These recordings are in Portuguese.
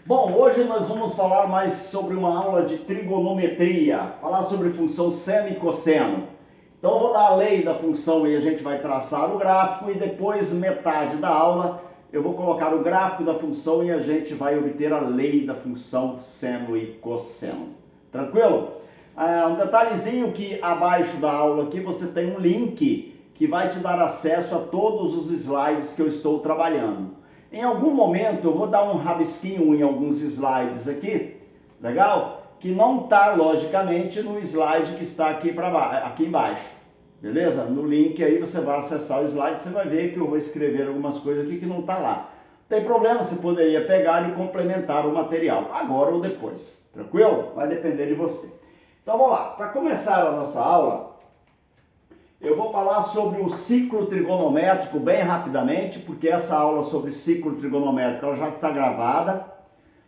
Bom, hoje nós vamos falar mais sobre uma aula de trigonometria, falar sobre função seno e cosseno. Então eu vou dar a lei da função e a gente vai traçar o gráfico e depois metade da aula eu vou colocar o gráfico da função e a gente vai obter a lei da função seno e cosseno. Tranquilo? Um detalhezinho que abaixo da aula aqui você tem um link que vai te dar acesso a todos os slides que eu estou trabalhando. Em algum momento eu vou dar um rabisquinho em alguns slides aqui, legal? Que não está logicamente no slide que está aqui embaixo, beleza? No link aí você vai acessar o slide, você vai ver que eu vou escrever algumas coisas aqui que não está lá. Não tem problema, você poderia pegar e complementar o material, agora ou depois, tranquilo? Vai depender de você. Então vamos lá, para começar a nossa aula, eu vou falar sobre o ciclo trigonométrico bem rapidamente, porque essa aula sobre ciclo trigonométrico ela já está gravada.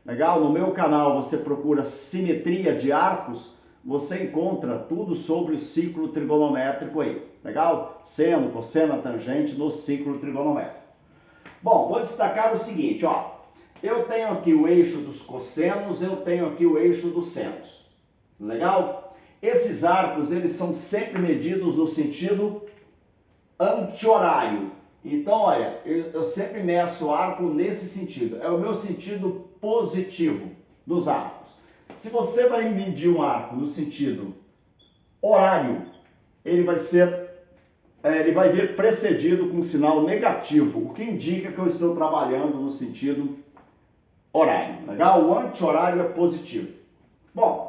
Legal? No meu canal você procura simetria de arcos, você encontra tudo sobre o ciclo trigonométrico aí. Legal? Seno, cosseno, tangente no ciclo trigonométrico. Bom, vou destacar o seguinte, ó. Eu tenho aqui o eixo dos cossenos, eu tenho aqui o eixo dos senos. Legal? Esses arcos, eles são sempre medidos no sentido anti-horário. Então, olha, eu sempre meço o arco nesse sentido. É o meu sentido positivo dos arcos. Se você vai medir um arco no sentido horário, ele vai vir precedido com um sinal negativo, o que indica que eu estou trabalhando no sentido horário. Legal? O anti-horário é positivo. Bom,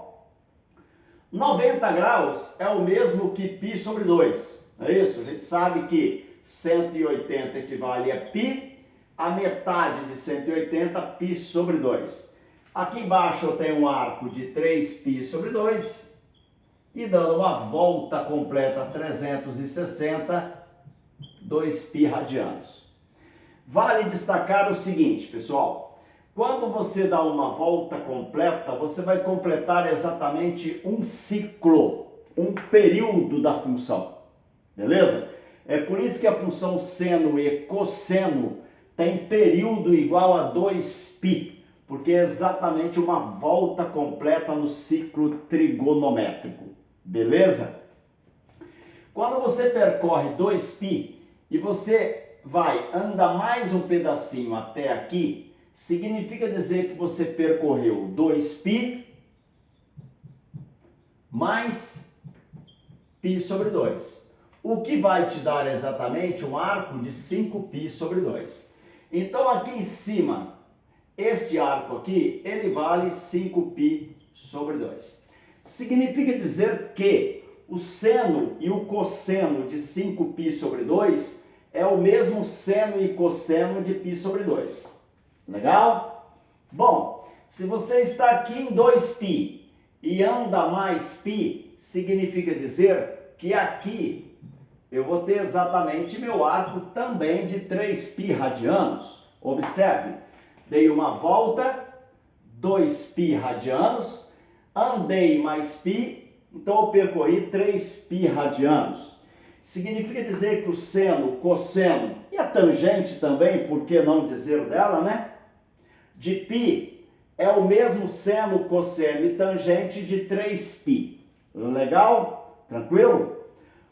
90 graus é o mesmo que π sobre 2, não é isso? A gente sabe que 180 equivale a π, a metade de 180, π sobre 2. Aqui embaixo eu tenho um arco de 3π sobre 2, e dando uma volta completa 360, 2π radianos. Vale destacar o seguinte, pessoal. Quando você dá uma volta completa, você vai completar exatamente um ciclo, um período da função, beleza? É por isso que a função seno e cosseno tem período igual a 2π, porque é exatamente uma volta completa no ciclo trigonométrico, beleza? Quando você percorre 2π e você anda mais um pedacinho até aqui, significa dizer que você percorreu 2π mais π sobre 2. O que vai te dar exatamente um arco de 5π sobre 2. Então aqui em cima, este arco aqui, ele vale 5π sobre 2. Significa dizer que o seno e o cosseno de 5π sobre 2 é o mesmo seno e cosseno de π sobre 2. Legal? Bom, se você está aqui em 2π e anda mais π, significa dizer que aqui eu vou ter exatamente meu arco também de 3π radianos. Observe, dei uma volta, 2π radianos, andei mais π, então eu percorri 3π radianos. Significa dizer que o seno, o cosseno e a tangente também, por que não dizer dela, né? De π é o mesmo seno, cosseno e tangente de 3π. Legal? Tranquilo?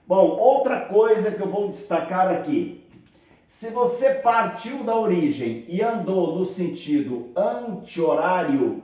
Bom, outra coisa que eu vou destacar aqui. Se você partiu da origem e andou no sentido anti-horário,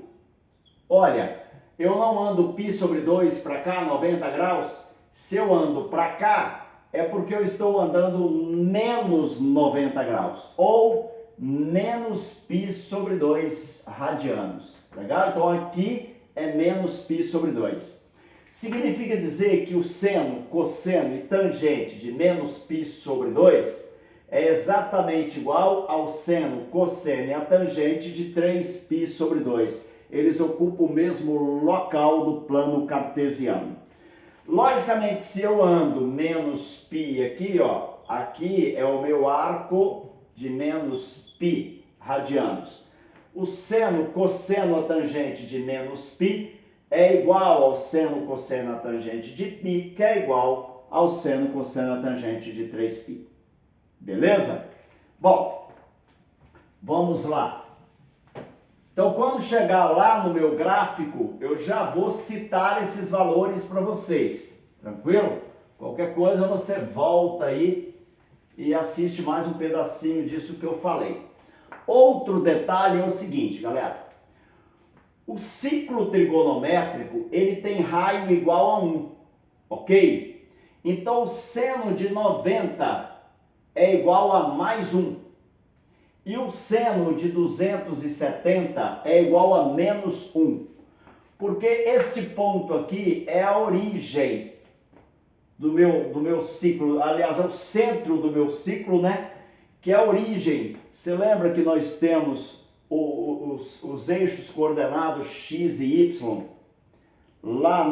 olha, eu não ando π sobre 2 para cá, 90 graus. Se eu ando para cá, é porque eu estou andando menos 90 graus. Ou menos π sobre 2 radianos. Legal? Então aqui é menos π sobre 2. Significa dizer que o seno, cosseno e tangente de menos π sobre 2 é exatamente igual ao seno, cosseno e a tangente de 3π sobre 2. Eles ocupam o mesmo local do plano cartesiano. Logicamente, se eu ando menos π aqui, ó, aqui é o meu arco de menos π radianos. O seno, cosseno, a tangente de menos π é igual ao seno, cosseno, a tangente de π, que é igual ao seno, cosseno, a tangente de 3π. Beleza? Bom, vamos lá. Então, quando chegar lá no meu gráfico, eu já vou citar esses valores para vocês. Tranquilo? Qualquer coisa você volta aí e assiste mais um pedacinho disso que eu falei. Outro detalhe é o seguinte, galera. O ciclo trigonométrico, ele tem raio igual a 1, ok? Então, o seno de 90 é igual a mais 1. E o seno de 270 é igual a menos 1. Porque este ponto aqui é a origem do meu ciclo, aliás, é o centro do meu ciclo, né? Que é a origem. Você lembra que nós temos os eixos coordenados x e y lá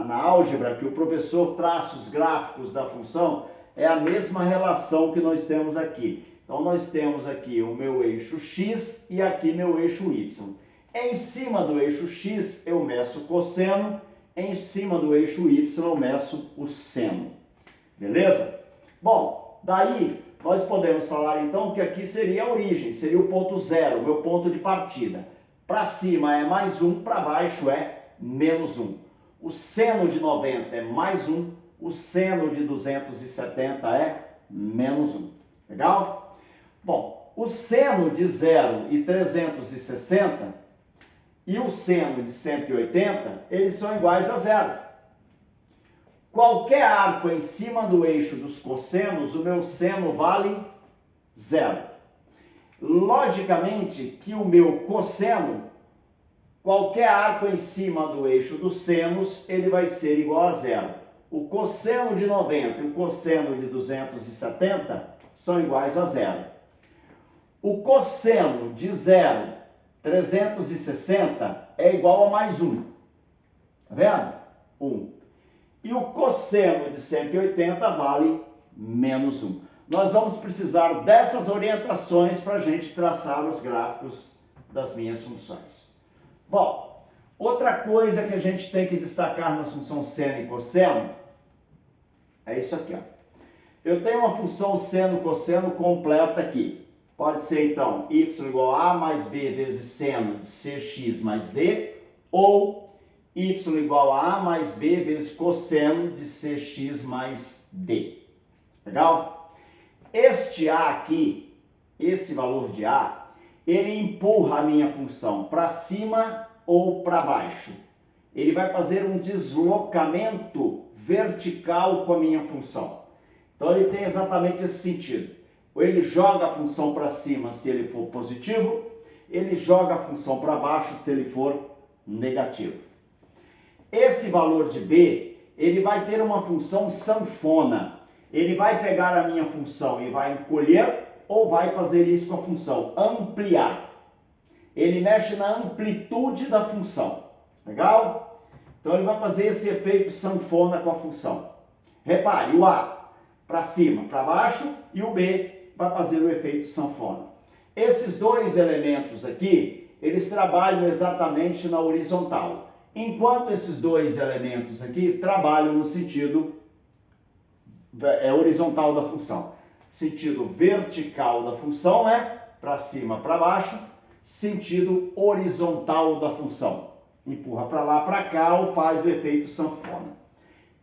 na álgebra, que o professor traça os gráficos da função, é a mesma relação que nós temos aqui. Então, nós temos aqui o meu eixo x e aqui meu eixo y. Em cima do eixo x, eu meço o cosseno. Em cima do eixo y, eu meço o seno. Beleza? Bom, daí nós podemos falar então que aqui seria a origem, seria o ponto zero, o meu ponto de partida. Para cima é mais 1, para baixo é menos 1. O seno de 90 é mais 1, o seno de 270 é menos 1. Legal? Bom, o seno de 0 e 360 e o seno de 180, eles são iguais a zero. Qualquer arco em cima do eixo dos cossenos, o meu seno vale zero. Logicamente que o meu cosseno, qualquer arco em cima do eixo dos senos, ele vai ser igual a zero. O cosseno de 90 e o cosseno de 270 são iguais a zero. O cosseno de 0, 360 é igual a mais 1. Tá vendo? 1. E o cosseno de 180 vale menos 1. Nós vamos precisar dessas orientações para a gente traçar os gráficos das minhas funções. Bom, outra coisa que a gente tem que destacar na função seno e cosseno é isso aqui, ó. Eu tenho uma função seno-cosseno completa aqui. Pode ser, então, y igual a mais b vezes seno de cx mais d, ou y igual a a mais b vezes cosseno de cx mais d. Legal? Este a aqui, esse valor de a, ele empurra a minha função para cima ou para baixo. Ele vai fazer um deslocamento vertical com a minha função. Então, ele tem exatamente esse sentido. Ele joga a função para cima se ele for positivo, ele joga a função para baixo se ele for negativo. Esse valor de b, ele vai ter uma função sanfona. Ele vai pegar a minha função e vai encolher ou vai fazer isso com a função ampliar. Ele mexe na amplitude da função. Legal? Então, ele vai fazer esse efeito sanfona com a função. Repare, o a para cima, para baixo, e o b para fazer o efeito sanfona. Esses dois elementos aqui, eles trabalham exatamente na horizontal, enquanto esses dois elementos aqui trabalham no sentido horizontal da função. Sentido vertical da função é para cima, para baixo, sentido horizontal da função. Empurra para lá, para cá, ou faz o efeito sanfona.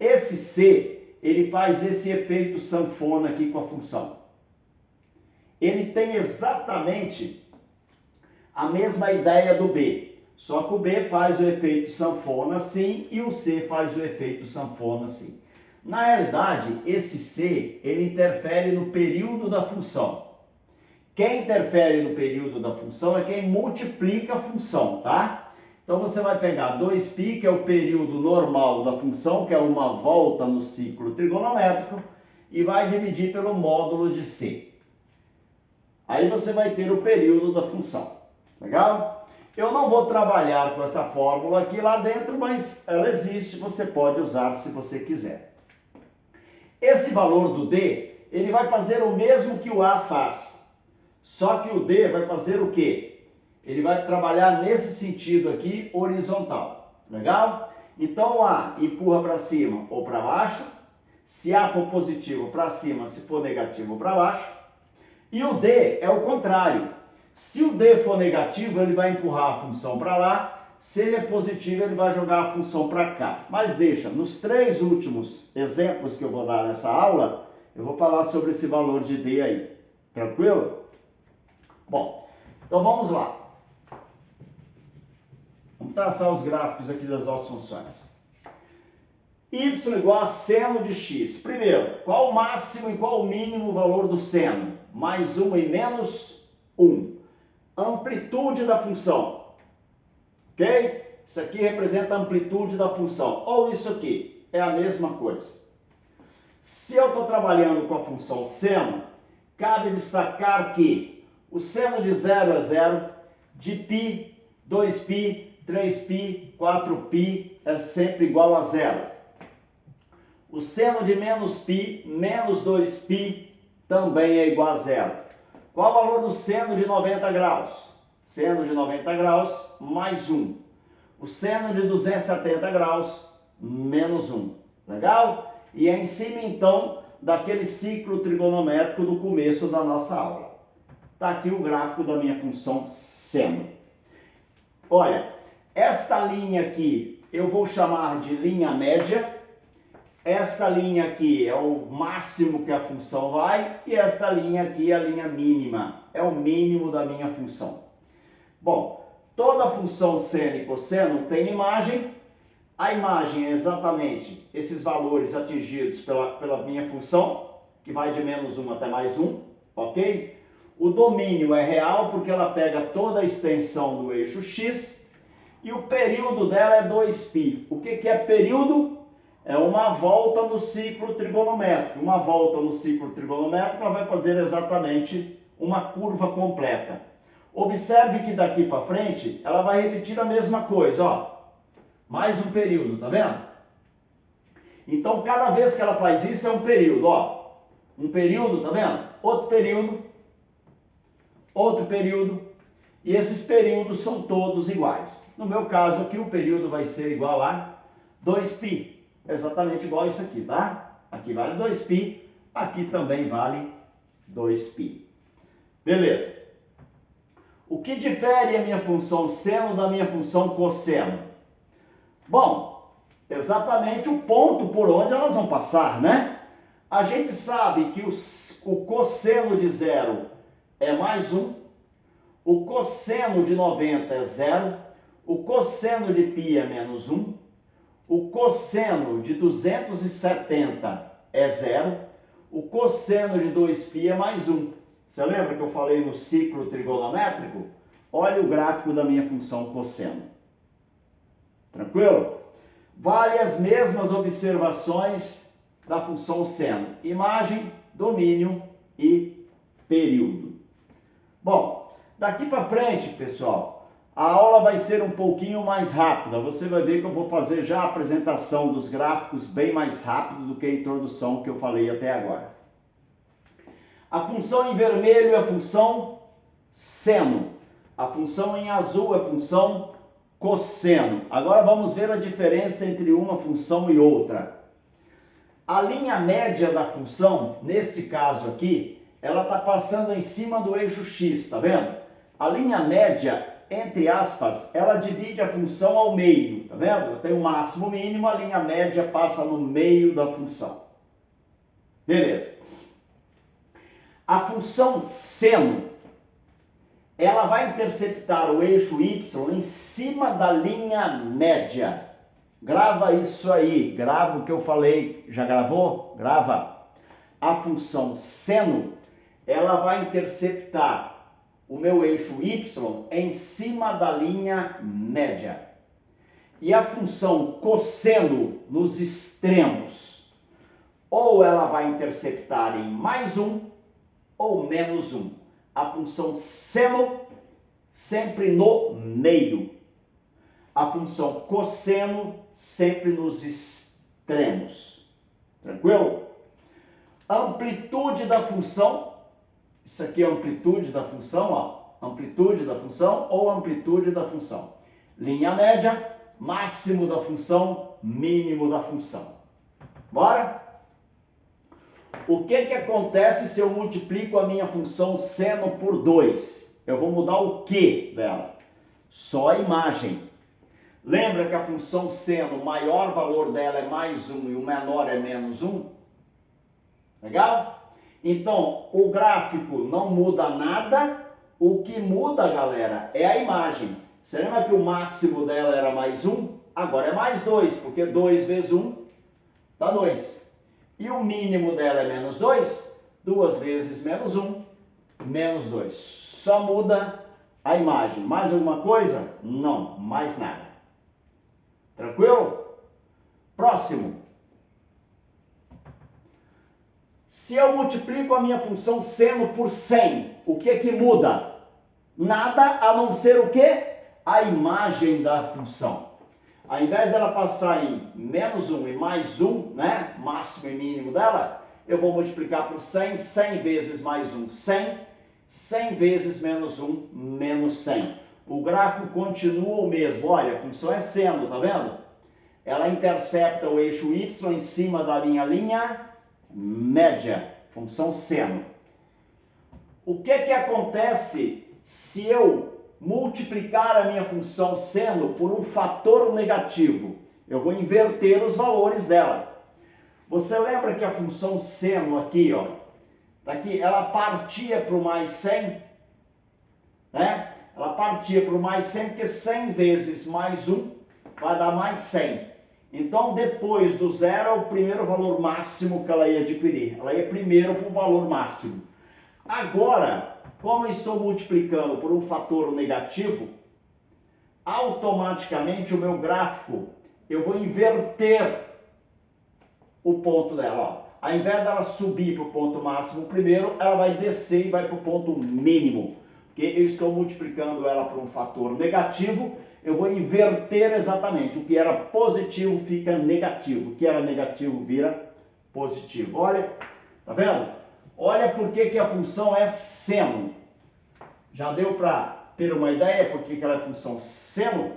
Esse C, ele faz esse efeito sanfona aqui com a função. Ele tem exatamente a mesma ideia do B, só que o B faz o efeito sanfona assim e o C faz o efeito sanfona assim. Na realidade, esse C, ele interfere no período da função. Quem interfere no período da função é quem multiplica a função, tá? Então, você vai pegar 2π, que é o período normal da função, que é uma volta no ciclo trigonométrico, e vai dividir pelo módulo de C. Aí você vai ter o período da função. Legal? Eu não vou trabalhar com essa fórmula aqui lá dentro, mas ela existe, você pode usar se você quiser. Esse valor do D, ele vai fazer o mesmo que o A faz. Só que o D vai fazer o quê? Ele vai trabalhar nesse sentido aqui, horizontal. Legal? Então, o A empurra para cima ou para baixo. Se A for positivo, para cima. Se for negativo, para baixo. E o D é o contrário. Se o D for negativo, ele vai empurrar a função para lá. Se ele é positivo, ele vai jogar a função para cá. Mas deixa, nos 3 últimos exemplos que eu vou dar nessa aula, eu vou falar sobre esse valor de D aí. Tranquilo? Bom, então vamos lá. Vamos traçar os gráficos aqui das nossas funções. Y igual a seno de x. Primeiro, qual o máximo e qual o mínimo valor do seno? Mais 1 e menos 1. Amplitude da função. Ok? Isso aqui representa a amplitude da função. Ou isso aqui. É a mesma coisa. Se eu estou trabalhando com a função seno, cabe destacar que o seno de 0 é 0, de π, 2π, 3π, 4π é sempre igual a 0. O seno de menos π menos 2π também é igual a 0. Qual o valor do seno de 90 graus? Seno de 90 graus mais 1. O seno de 270 graus menos 1. Legal? E é em cima, então, daquele ciclo trigonométrico do começo da nossa aula. Está aqui o gráfico da minha função seno. Olha, esta linha aqui eu vou chamar de linha média. Esta linha aqui é o máximo que a função vai e esta linha aqui é a linha mínima, é o mínimo da minha função. Bom, toda função seno e cosseno tem imagem. A imagem é exatamente esses valores atingidos pela minha função, que vai de menos 1 até mais 1, ok? O domínio é real porque ela pega toda a extensão do eixo x e o período dela é 2π. O que é período? É uma volta no ciclo trigonométrico. Uma volta no ciclo trigonométrico, ela vai fazer exatamente uma curva completa. Observe que daqui para frente, ela vai repetir a mesma coisa, ó. Mais um período, tá vendo? Então, cada vez que ela faz isso, é um período, ó. Um período, tá vendo? Outro período. Outro período. E esses períodos são todos iguais. No meu caso aqui, o período vai ser igual a 2π. Exatamente igual a isso aqui, tá? Aqui vale 2π, aqui também vale 2π. Beleza. O que difere a minha função seno da minha função cosseno? Bom, exatamente o ponto por onde elas vão passar, né? A gente sabe que o cosseno de 0 é mais 1, o cosseno de 90 é 0, o cosseno de π é menos 1, o cosseno de 270 é 0, o cosseno de 2π é mais 1. Você lembra que eu falei no ciclo trigonométrico? Olha o gráfico da minha função cosseno. Tranquilo? Vale as mesmas observações da função seno. Imagem, domínio e período. Bom, daqui para frente, pessoal, a aula vai ser um pouquinho mais rápida. Você vai ver que eu vou fazer já a apresentação dos gráficos bem mais rápido do que a introdução que eu falei até agora. A função em vermelho é a função seno. A função em azul é a função cosseno. Agora vamos ver a diferença entre uma função e outra. A linha média da função, neste caso aqui, ela está passando em cima do eixo x, tá vendo? A linha média, entre aspas, ela divide a função ao meio, tá vendo? Eu tenho o máximo, o mínimo, a linha média passa no meio da função. Beleza. A função seno, ela vai interceptar o eixo y em cima da linha média. Grava isso aí, grava o que eu falei. Já gravou? Grava. A função seno, ela vai interceptar o meu eixo y em cima da linha média. E a função cosseno nos extremos, ou ela vai interceptar em mais 1 ou menos 1. A função seno sempre no meio. A função cosseno sempre nos extremos. Tranquilo? Amplitude da função. Isso aqui é a amplitude da função, ó. Amplitude da função ou amplitude da função. Linha média, máximo da função, mínimo da função. Bora? O que acontece se eu multiplico a minha função seno por 2? eu vou mudar o que dela? Só a imagem. Lembra que a função seno, o maior valor dela é mais 1 e o menor é menos 1? Legal? Então, o gráfico não muda nada. O que muda, galera, é a imagem. Você lembra que o máximo dela era mais 1? Agora é mais 2, porque 2 vezes 1 dá 2. E o mínimo dela é menos 2? 2 vezes menos 1, menos 2. Só muda a imagem. Mais alguma coisa? Não, mais nada. Tranquilo? Próximo. Se eu multiplico a minha função seno por 100, o que muda? Nada, a não ser o quê? A imagem da função. Ao invés dela passar em menos 1 e mais 1, né? Máximo e mínimo dela, eu vou multiplicar por 100, 100 vezes mais 1, 100, 100 vezes menos 1, menos 100. O gráfico continua o mesmo. Olha, a função é seno, tá vendo? Ela intercepta o eixo y em cima da minha linha média, função seno. O que acontece se eu multiplicar a minha função seno por um fator negativo? Eu vou inverter os valores dela. Você lembra que a função seno aqui, ó, daqui, ela partia para o mais 100, né? Ela partia para o mais 100, porque 100 vezes mais 1 vai dar mais 100. Então, depois do zero é o primeiro valor máximo que ela ia adquirir. Ela ia primeiro para o valor máximo. Agora, como eu estou multiplicando por um fator negativo, automaticamente o meu gráfico, eu vou inverter o ponto dela. Ó. Ao invés dela subir para o ponto máximo primeiro, ela vai descer e vai para o ponto mínimo. Porque eu estou multiplicando ela por um fator negativo, eu vou inverter exatamente. O que era positivo fica negativo. O que era negativo vira positivo. Olha, tá vendo? Olha por que a função é seno. Já deu para ter uma ideia por que ela é função seno?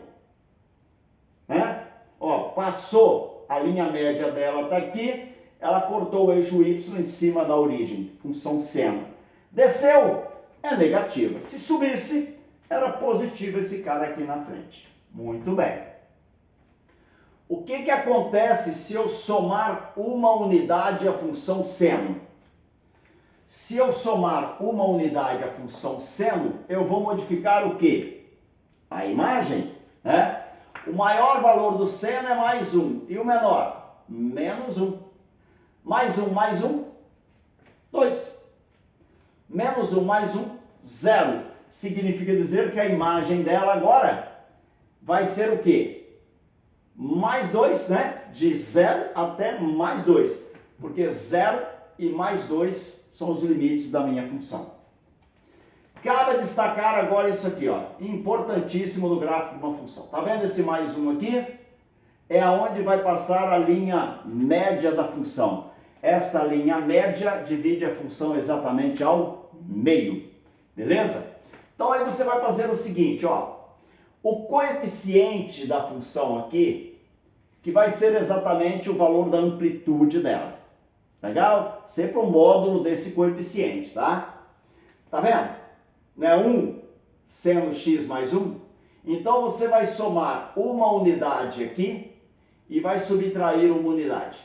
Né? Ó, passou a linha média dela até aqui, ela cortou o eixo y em cima da origem, função seno. Desceu, é negativa. Se subisse, era positivo esse cara aqui na frente. Muito bem. O que acontece se eu somar uma unidade à função seno? Se eu somar uma unidade à função seno, eu vou modificar o quê? A imagem, né? O maior valor do seno é mais 1. E o menor? Menos 1. Mais 1, 2. Menos 1 mais 1, 0. Significa dizer que a imagem dela agora vai ser o quê? Mais 2, né? De 0 até mais 2. Porque 0 e mais 2 são os limites da minha função. Cabe destacar agora isso aqui, ó, importantíssimo no gráfico de uma função. Tá vendo esse mais 1 aqui? É aonde vai passar a linha média da função. Essa linha média divide a função exatamente ao meio. Beleza? Então aí você vai fazer o seguinte, ó. O coeficiente da função aqui, que vai ser exatamente o valor da amplitude dela. Legal? Sempre o módulo desse coeficiente, tá? Tá vendo? Não é 1 seno x mais 1? Então você vai somar uma unidade aqui e vai subtrair uma unidade.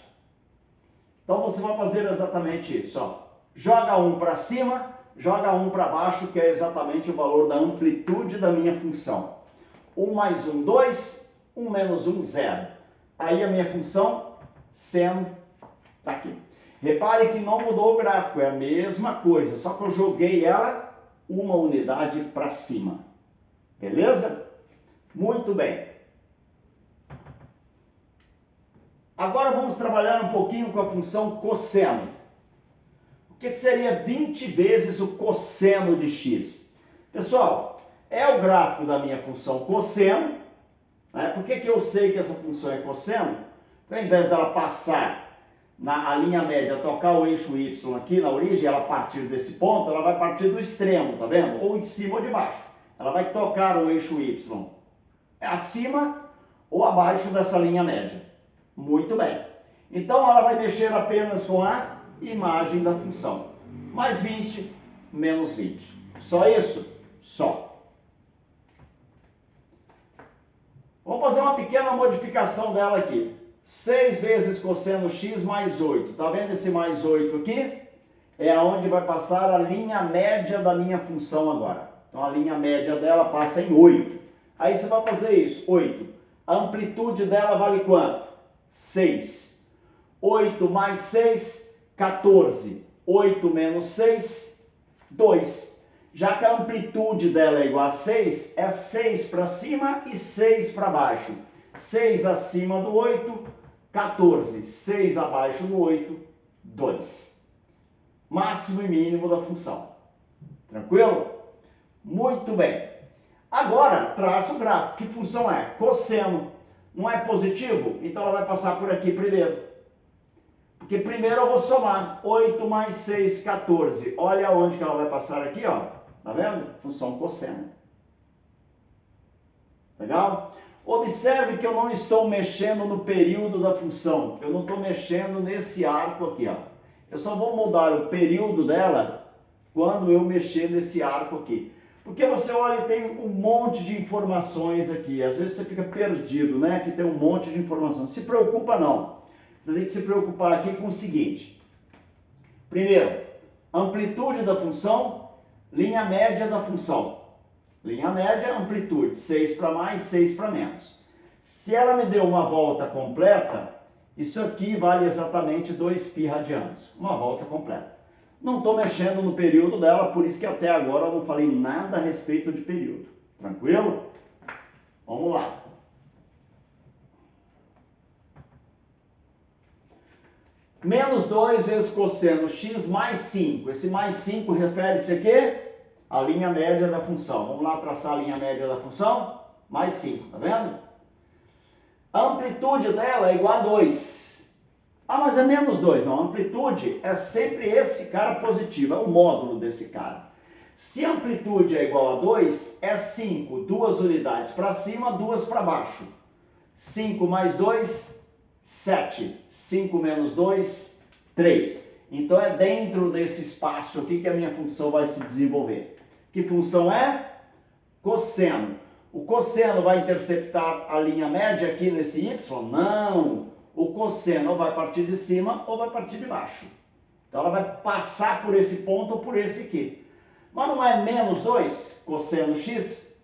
Então você vai fazer exatamente isso, ó. Joga 1 para cima, joga 1 para baixo, que é exatamente o valor da amplitude da minha função. 1 mais 1, 2, 1 menos 1, 0. Aí a minha função seno está aqui. Repare que não mudou o gráfico, é a mesma coisa, só que eu joguei ela uma unidade para cima. Beleza? Muito bem. Agora vamos trabalhar um pouquinho com a função cosseno. O que seria 20 vezes o cosseno de x? Pessoal, é o gráfico da minha função cosseno. Né? Por que eu sei que essa função é cosseno? Porque ao invés dela passar a linha média, tocar o eixo y aqui na origem, ela partir desse ponto, ela vai partir do extremo, tá vendo? Ou de cima ou de baixo. Ela vai tocar o eixo y acima ou abaixo dessa linha média. Muito bem. Então ela vai mexer apenas com a imagem da função. Mais 20, menos 20. Só isso? só. Vamos fazer uma pequena modificação dela aqui. 6 vezes cosseno x mais 8. Tá vendo esse mais 8 aqui? É onde vai passar a linha média da minha função agora. Então a linha média dela passa em 8. Aí você vai fazer isso, 8. A amplitude dela vale quanto? 6. 8 mais 6, 14. 8 menos 6, 2. Já que a amplitude dela é igual a 6, é 6 para cima e 6 para baixo. 6 acima do 8, 14. 6 abaixo do 8, 2. Máximo e mínimo da função. Tranquilo? Muito bem. Agora, traça o gráfico. Que função é? Cosseno. Não é positivo? Então ela vai passar por aqui primeiro. Porque primeiro eu vou somar. 8 mais 6, 14. Olha onde que ela vai passar aqui, ó. Tá vendo? Função cosseno. Legal? Observe que eu não estou mexendo no período da função. Eu não estou mexendo nesse arco aqui, ó. Eu só vou mudar o período dela quando eu mexer nesse arco aqui. Porque você olha e tem um monte de informações aqui. Às vezes você fica perdido, né? Aqui tem um monte de informação. Não se preocupa, não. Você tem que se preocupar aqui com o seguinte. Primeiro, amplitude da função, linha média da função. Linha média, amplitude, 6 para mais, 6 para menos. Se ela me deu uma volta completa, isso aqui vale exatamente 2π radianos. Uma volta completa. Não estou mexendo no período dela, por isso que até agora eu não falei nada a respeito de período. Tranquilo? Vamos lá. Menos 2 vezes cosseno x mais 5. Esse mais 5 refere-se a quê? A linha média da função. Vamos lá traçar a linha média da função? Mais 5, tá vendo? A amplitude dela é igual a 2. Ah, mas é menos 2. Não, a amplitude é sempre esse cara positivo, é o módulo desse cara. Se a amplitude é igual a 2, é 5. 2 unidades para cima, 2 para baixo. 5 mais 2, 7. 5 menos 2, 3. Então é dentro desse espaço aqui que a minha função vai se desenvolver. Que função é? Cosseno. O cosseno vai interceptar a linha média aqui nesse y? Não. O cosseno ou vai partir de cima ou vai partir de baixo. Então ela vai passar por esse ponto ou por esse aqui. Mas não é menos 2, cosseno x?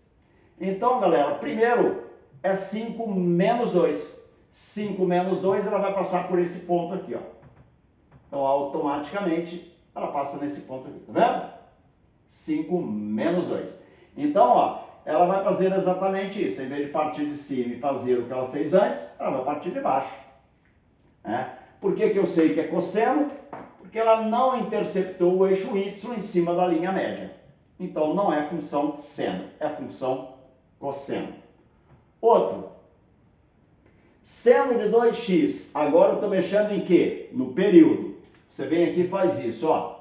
Então, galera, primeiro é 5 menos 2. 5 menos 2, ela vai passar por esse ponto aqui, ó. Então, automaticamente, ela passa nesse ponto aqui, tá vendo? 5 menos 2. Então, ó, ela vai fazer exatamente isso. Em vez de partir de cima e fazer o que ela fez antes, ela vai partir de baixo. Por que que eu sei que é cosseno? Porque ela não interceptou o eixo y em cima da linha média. Então, não é função seno, é função cosseno. Outro. Seno de 2x. Agora eu estou mexendo em quê? No período. Você vem aqui e faz isso, ó.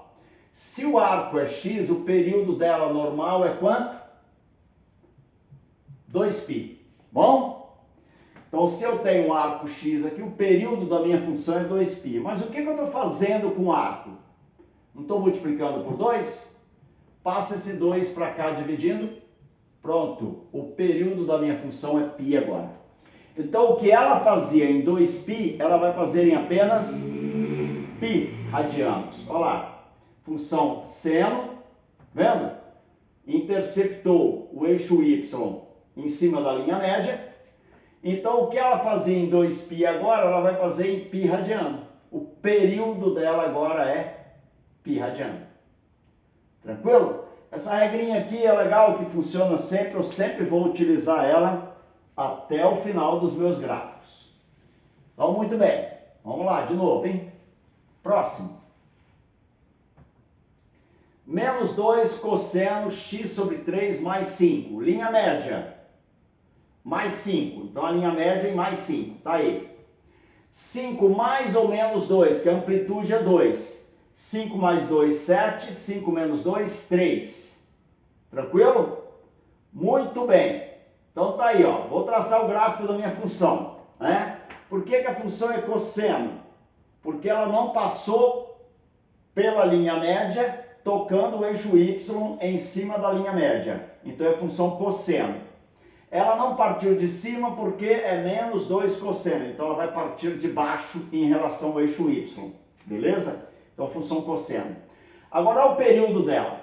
Se o arco é x, o período dela normal é quanto? 2π. Bom? Então, se eu tenho um arco x aqui, o período da minha função é 2π. Mas o que eu estou fazendo com o arco? Não estou multiplicando por 2? Passa esse 2 para cá dividindo. Pronto. O período da minha função é π agora. Então, o que ela fazia em 2π, ela vai fazer em apenas π radianos. Olha lá. Função seno, vendo? Interceptou o eixo y em cima da linha média. Então, o que ela fazia em 2π agora, ela vai fazer em π radiano. O período dela agora é π radiano. Tranquilo? Essa regrinha aqui é legal, que funciona sempre. Eu sempre vou utilizar ela até o final dos meus gráficos. Então, muito bem. Vamos lá, de novo, hein? Próximo. Menos 2 cosseno x sobre 3 mais 5. Linha média. Mais 5. Então, a linha média é mais 5. Tá aí. 5 mais ou menos 2, que a amplitude é 2. 5 mais 2, 7. 5 menos 2, 3. Tranquilo? Muito bem. Então, tá aí, ó. Vou traçar o gráfico da minha função, né? Por que que a função é cosseno? Porque ela não passou pela linha média tocando o eixo Y em cima da linha média. Então é função cosseno. Ela não partiu de cima porque é menos 2 cosseno. Então ela vai partir de baixo em relação ao eixo Y. Beleza? Então função cosseno. Agora o período dela.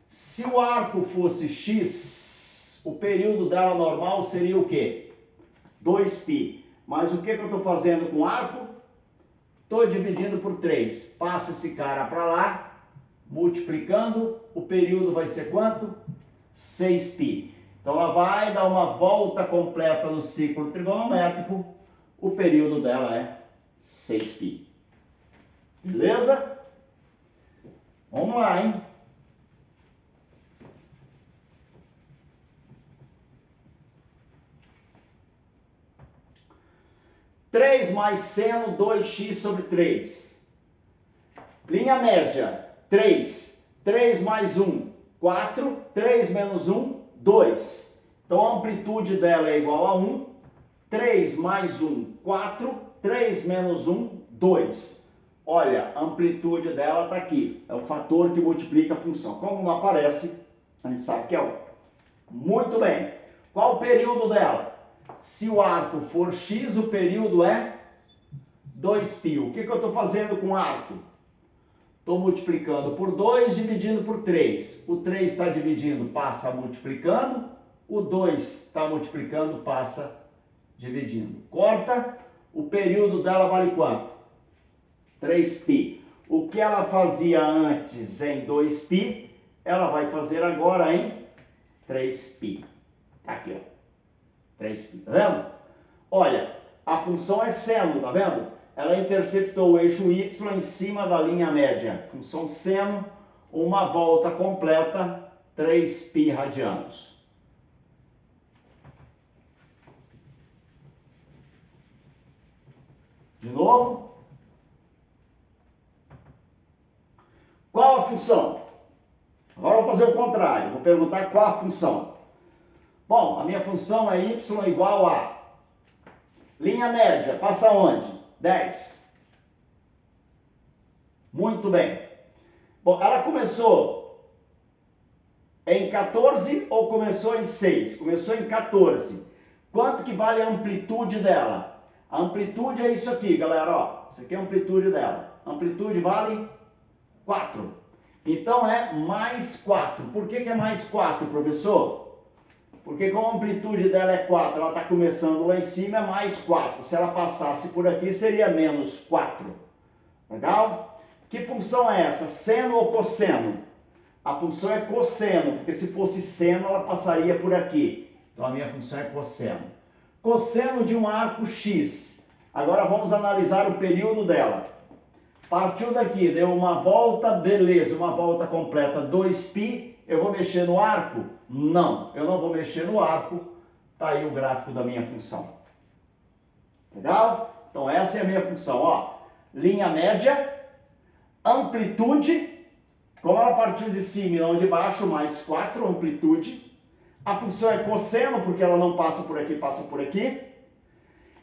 Se o arco fosse x, o período dela normal seria o quê? 2π. Mas o que eu estou fazendo com o arco? Estou dividindo por 3. Passa esse cara para lá, multiplicando. O período vai ser quanto? 6π. Então ela vai dar uma volta completa no ciclo trigonométrico. O período dela é 6π. Beleza? Vamos lá, hein? Três mais seno 2x sobre 3. Linha média, 3. 3 mais 1, 4. 3 menos 1, 2. Então a amplitude dela é igual a 1. 3 mais 1, 4. 3 menos 1, 2. Olha, a amplitude dela está aqui. É o fator que multiplica a função. Como não aparece, a gente sabe que é 1. Muito bem. Qual o período dela? Se o arco for x, o período é 2π. O que eu estou fazendo com o arco? Estou multiplicando por 2, dividindo por 3. O 3 está dividindo, passa multiplicando. O 2 está multiplicando, passa dividindo. Corta. O período dela vale quanto? 3π. O que ela fazia antes em 2π, ela vai fazer agora em 3π. Tá aqui, ó. 3π, tá vendo? Olha, a função é seno, tá vendo? Ela interceptou o eixo Y em cima da linha média. Função seno, uma volta completa, 3π radianos. De novo. Qual a função? Agora eu vou fazer o contrário. Vou perguntar qual a função. Bom, a minha função é y igual a linha média. Passa onde? 10. Muito bem. Bom, ela começou em 14 ou começou em 6? Começou em 14. Quanto que vale a amplitude dela? A amplitude é isso aqui, galera. Ó, isso aqui é a amplitude dela. A amplitude vale 4. Então é mais 4. Por que é mais 4, professor? Porque como a amplitude dela é 4, ela está começando lá em cima, é mais 4. Se ela passasse por aqui, seria menos 4. Legal? Que função é essa? Seno ou cosseno? A função é cosseno, porque se fosse seno, ela passaria por aqui. Então a minha função é cosseno. Cosseno de um arco X. Agora vamos analisar o período dela. Partiu daqui, deu uma volta, beleza, uma volta completa, 2π. Eu vou mexer no arco? Não, eu não vou mexer no arco. Está aí o gráfico da minha função. Legal? Então essa é a minha função. Ó, linha média, amplitude, como ela partiu de cima e não de baixo, mais 4, amplitude. A função é cosseno, porque ela não passa por aqui, passa por aqui.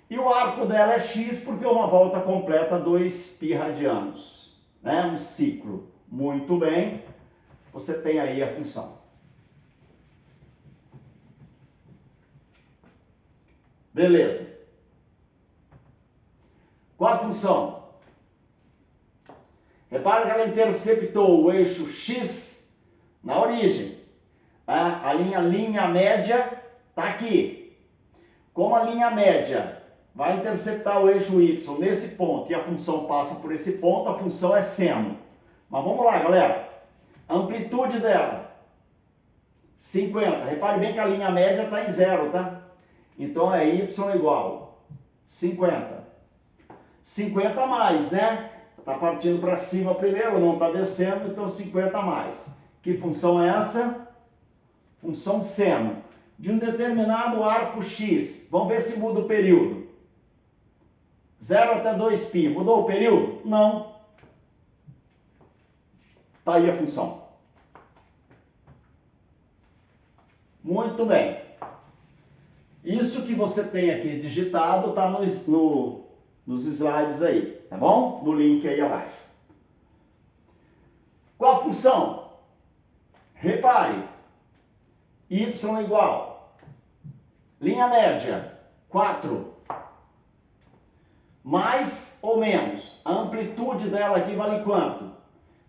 E o arco dela é x, porque é uma volta completa, 2π radianos. Né? Um ciclo. Muito bem. Você tem aí a função. Beleza. Qual a função? Repara que ela interceptou o eixo X na origem. A linha média está aqui. Como a linha média vai interceptar o eixo Y nesse ponto e a função passa por esse ponto, a função é seno. Mas vamos lá, galera. A amplitude dela, 50. Repare bem que a linha média está em 0, tá? Então é y igual 50. 50 a mais, né? Está partindo para cima primeiro, não está descendo, então 50 a mais. Que função é essa? Função seno. De um determinado arco X. Vamos ver se muda o período. 0 até 2π. Mudou o período? Não. Está aí a função. Muito bem. Isso que você tem aqui digitado está nos slides aí, tá bom? No link aí abaixo. Qual a função? Repare, y igual, linha média, 4, mais ou menos, a amplitude dela aqui vale quanto?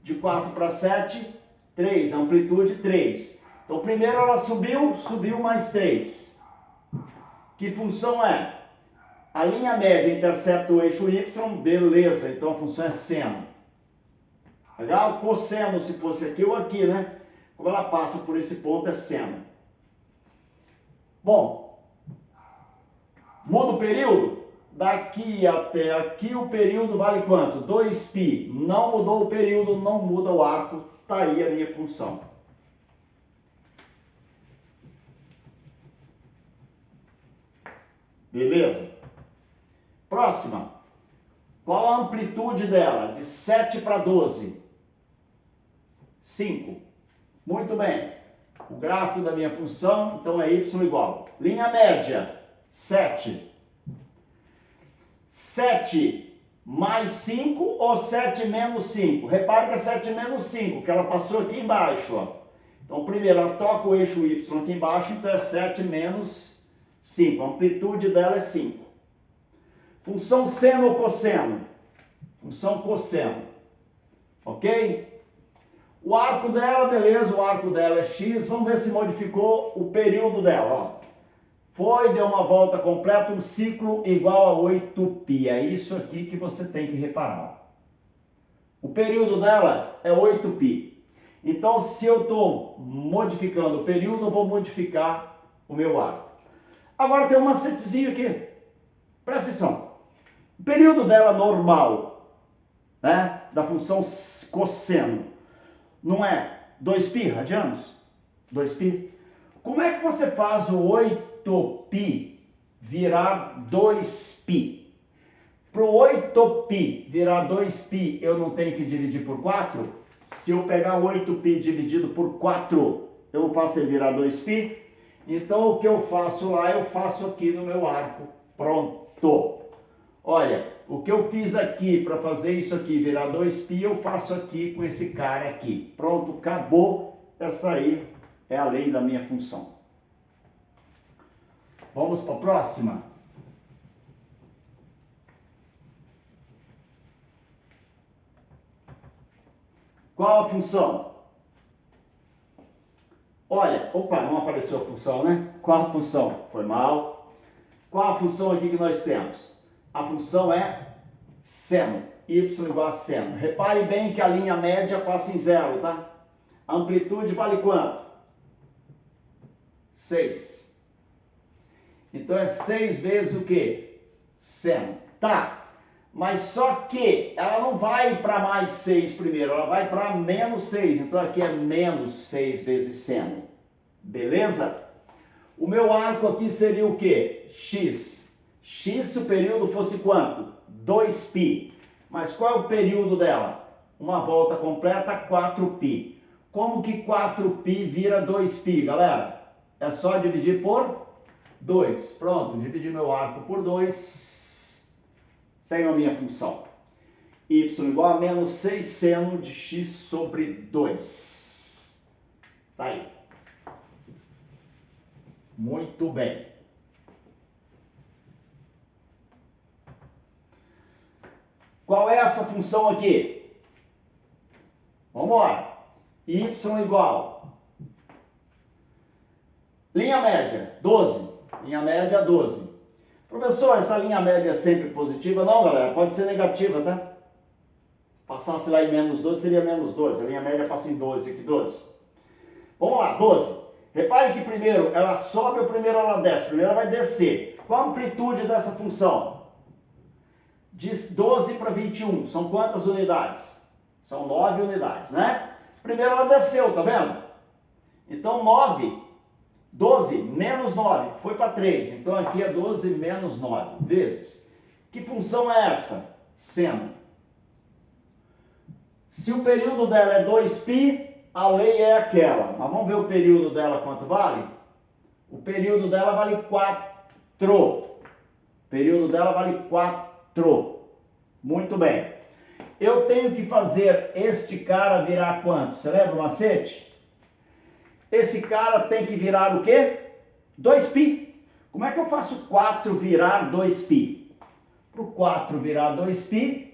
De 4 para 7, 3, amplitude 3. Então, primeiro ela subiu mais 3. Que função é? A linha média intercepta o eixo y, beleza, então a função é seno. Legal? Cosseno, se fosse aqui ou aqui, né? Como ela passa por esse ponto, é seno. Bom, muda o período? Daqui até aqui o período vale quanto? 2π. Não mudou o período, não muda o arco. Está aí a minha função. Beleza? Próxima. Qual a amplitude dela? De 7 para 12. 5. Muito bem. O gráfico da minha função, então é y igual. Linha média, 7. 7 mais 5 ou 7 menos 5? Repare que é 7 menos 5, que ela passou aqui embaixo. Ó. Então, primeiro, ela toca o eixo y aqui embaixo, então é 7 menos 5. A amplitude dela é 5. Função seno ou cosseno? Função cosseno. Ok? O arco dela, beleza, o arco dela é x. Vamos ver se modificou o período dela. Ó. Foi, deu uma volta completa, um ciclo igual a 8π. É isso aqui que você tem que reparar. O período dela é 8π. Então, se eu estou modificando o período, eu vou modificar o meu arco. Agora tem um macetezinho aqui. Presta atenção. O período dela normal, né, da função cosseno, não é 2π radianos? 2π? Como é que você faz o 8π virar 2π? Para o 8π virar 2π, eu não tenho que dividir por 4? Se eu pegar 8π dividido por 4, eu não faço ele virar 2π? Então, o que eu faço lá, eu faço aqui no meu arco. Pronto. Olha, o que eu fiz aqui para fazer isso aqui virar 2π, eu faço aqui com esse cara aqui. Pronto, acabou. Essa aí é a lei da minha função. Vamos para a próxima. Qual a função? Olha, opa, não apareceu a função, né? Qual a função? Foi mal. Qual a função aqui que nós temos? A função é seno, y igual a seno. Repare bem que a linha média passa em zero, tá? A amplitude vale quanto? 6. Então é 6 vezes o quê? Seno. Tá, mas só que ela não vai para mais 6 primeiro, ela vai para menos 6. Então aqui é menos 6 vezes seno. Beleza? O meu arco aqui seria o quê? X. X se o período fosse quanto? 2π. Mas qual é o período dela? Uma volta completa, 4π. Como que 4π vira 2π, galera? É só dividir por 2. Pronto, dividi meu arco por 2. Tenho a minha função. Y igual a menos 6 seno de x sobre 2. Tá aí. Muito bem. Qual é essa função aqui? Vamos embora. Y igual. Linha média, 12. Linha média, 12. Professor, essa linha média é sempre positiva? Não, galera, pode ser negativa, tá? Passasse lá em menos 12, seria menos 12. A linha média passa em 12, aqui 12. Vamos lá, 12. Repare que primeiro ela sobe ou primeiro ela desce? Primeiro ela vai descer. Qual a amplitude dessa função? De 12 para 21. São quantas unidades? São 9 unidades, né? Primeiro ela desceu, tá vendo? Então 9, 12 menos 9, foi para 3. Então aqui é 12 menos 9 vezes. Que função é essa? Seno. Se o período dela é 2π, a lei é aquela. Mas vamos ver o período dela quanto vale? O período dela vale 4. O período dela vale 4. Muito bem. Eu tenho que fazer este cara virar quanto? Você lembra o macete? esse cara tem que virar o quê? 2π. Como é que eu faço 4 virar 2π? Para o 4 virar 2π,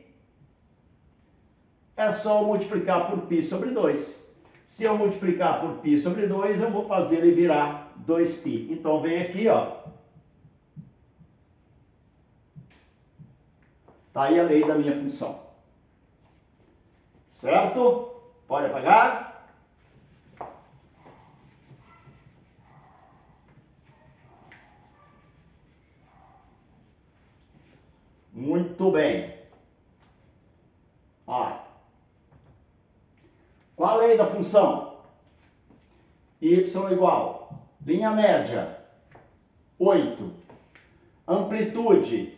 é só eu multiplicar por π sobre 2. Se eu multiplicar por π sobre 2, eu vou fazer ele virar 2π. Então, vem aqui, ó. Tá aí a lei da minha função. Certo? Pode apagar. Muito bem. Ó. Qual a lei da função? Y igual. Linha média, 8. Amplitude,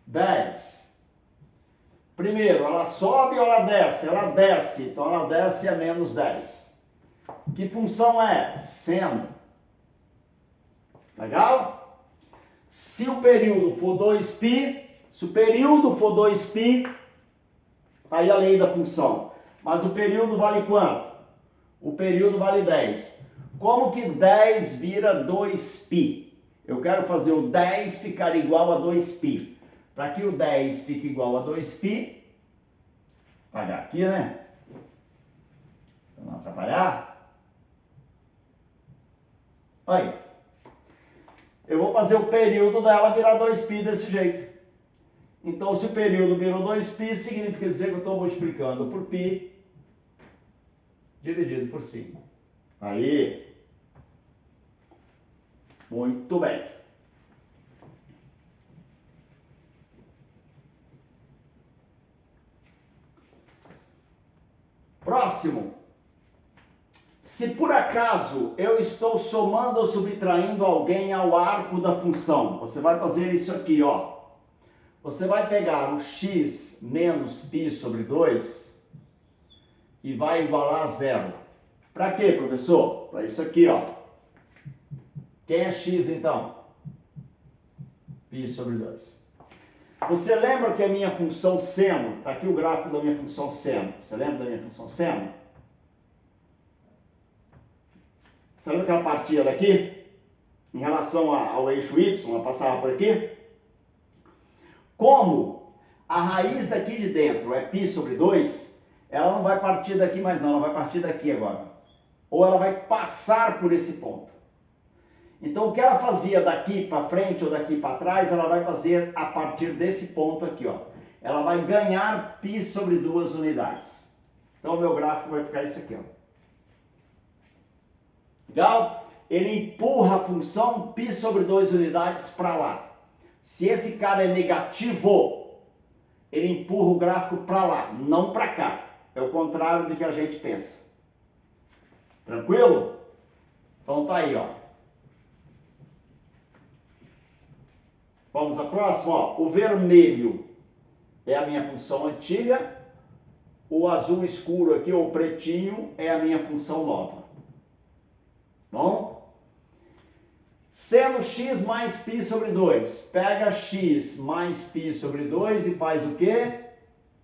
10. Primeiro, ela sobe ou ela desce? Ela desce, então ela desce a menos 10. Que função é? Seno. Legal? Se o período for 2π, aí a lei da função. Mas o período vale quanto? O período vale 10. Como que 10 vira 2π? Eu quero fazer o 10 ficar igual a 2π. Para que o 10 fique igual a 2π, vou apagar aqui, né? Para não atrapalhar. Aí. Eu vou fazer o período dela virar 2π desse jeito. Então, se o período virou 2π, significa dizer que eu estou multiplicando por π dividido por 5. Aí. Muito bem. Próximo. Se por acaso eu estou somando ou subtraindo alguém ao arco da função, você vai fazer isso aqui, ó. Você vai pegar o x menos π sobre 2 e vai igualar a zero. Para quê, professor? Para isso aqui, ó. Quem é x, então? π sobre 2. Você lembra que a minha função seno, está aqui o gráfico da minha função seno. Você lembra da minha função seno? Você lembra que ela partia daqui? Em relação ao eixo y, ela passava por aqui? Como a raiz daqui de dentro é π sobre 2, ela não vai partir daqui mais não, ela vai partir daqui agora. Ou ela vai passar por esse ponto. Então, o que ela fazia daqui para frente ou daqui para trás, ela vai fazer a partir desse ponto aqui, ó. Ela vai ganhar π sobre 2 unidades. Então, o meu gráfico vai ficar isso aqui, ó. Legal? Ele empurra a função π sobre 2 unidades para lá. Se esse cara é negativo, ele empurra o gráfico para lá, não para cá. É o contrário do que a gente pensa. Tranquilo? Então tá aí, ó. Vamos à próxima, ó. O vermelho é a minha função antiga. O azul escuro aqui, ou pretinho, é a minha função nova. Bom? Seno x mais π sobre 2. Pega x mais π sobre 2 e faz o quê?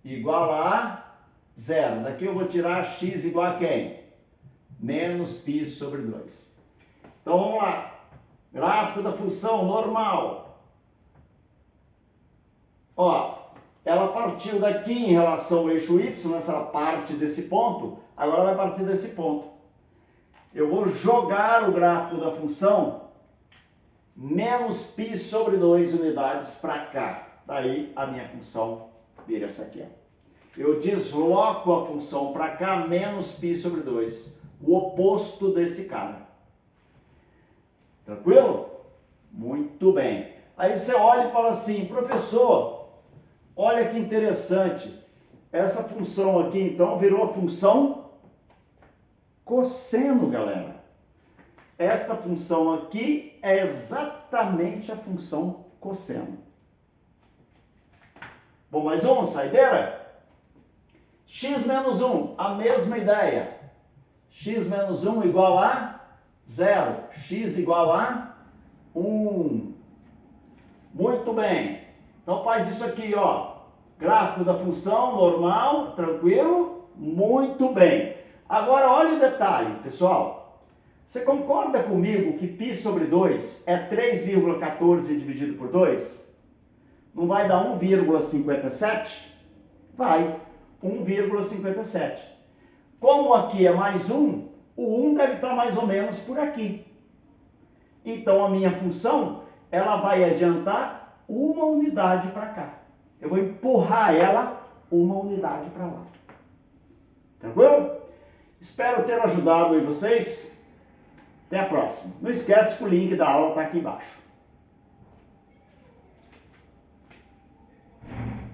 Igual a zero. Daqui eu vou tirar x igual a quem? Menos π sobre 2. Então vamos lá. Gráfico da função normal. Ó, ela partiu daqui em relação ao eixo y, nessa parte desse ponto, agora vai partir desse ponto. Eu vou jogar o gráfico da função menos π sobre 2 unidades para cá. Daí a minha função vira essa aqui, ó. Eu desloco a função para cá, menos π sobre 2. O oposto desse cara. Tranquilo? Muito bem. Aí você olha e fala assim, professor, olha que interessante. Essa função aqui, então, virou a função cosseno, galera. Esta função aqui é exatamente a função cosseno. Bom, mais um, saideira? X menos 1, a mesma ideia. X menos 1 igual a 0. X igual a 1. Muito bem. Então faz isso aqui, ó. Gráfico da função normal, tranquilo? Muito bem. Agora olha o detalhe, pessoal. Você concorda comigo que π sobre 2 é 3,14 dividido por 2? Não vai dar 1,57? Vai, 1,57. Como aqui é mais 1, o 1 deve estar mais ou menos por aqui. Então, a minha função, ela vai adiantar uma unidade para cá. Eu vou empurrar ela uma unidade para lá. Tranquilo? Espero ter ajudado aí vocês. Até a próxima. Não esquece que o link da aula está aqui embaixo.